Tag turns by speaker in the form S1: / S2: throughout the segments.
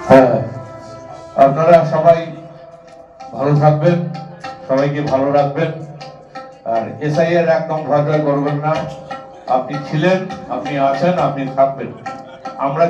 S1: হ্যাঁ, আপনারা সবাই ভালো থাকবেন, সবাইকে ভালো রাখবেন। আর এসআইয়ের একদম ভয় করবেন না। আপনি ছিলেন, আপনি আছেন, আপনি থাকবেন। আমরা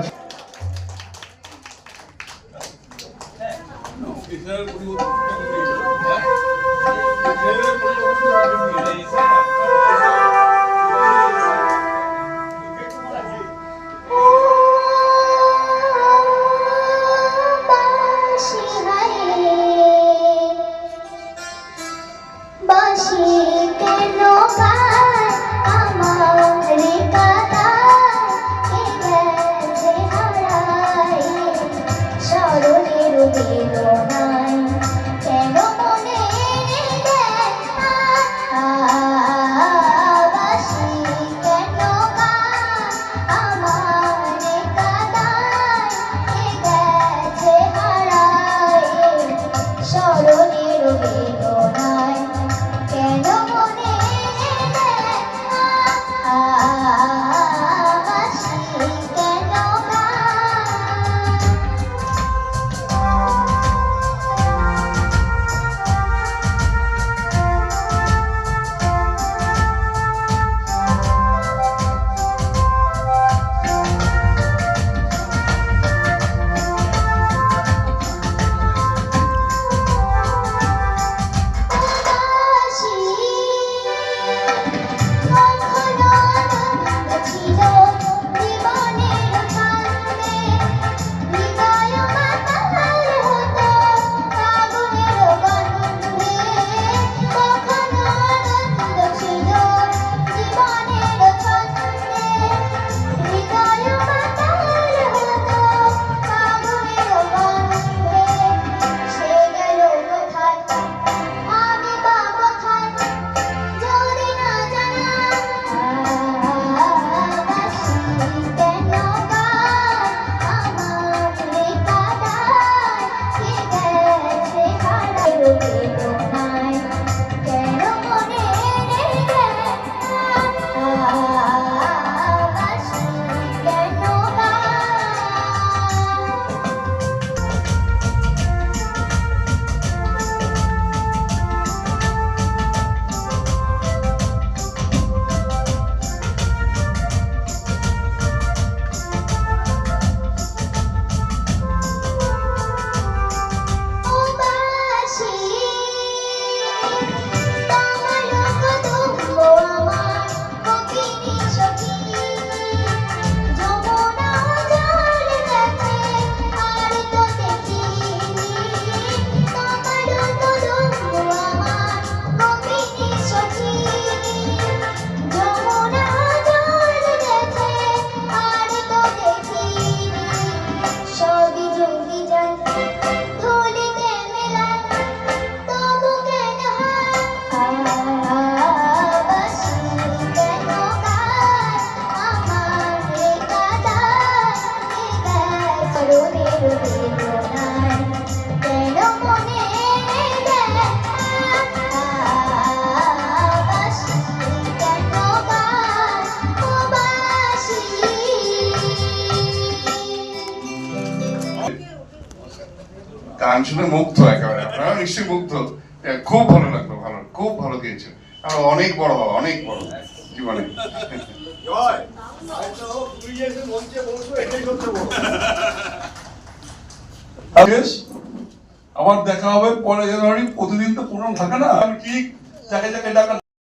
S2: গান শুনে মুগ্ধ, একেবারে আপনারা নিশ্চয়ই মুগ্ধ। খুব ভালো লাগলো, ভালো, খুব ভালো গিয়েছেন। আর অনেক বড় বাবা, অনেক বড় জীবনে।
S3: আবার দেখা হবে 1 জানুয়ারি। প্রতিদিন তো প্রোগ্রাম থাকে না, ঠিক যাকে যাকে ডাকা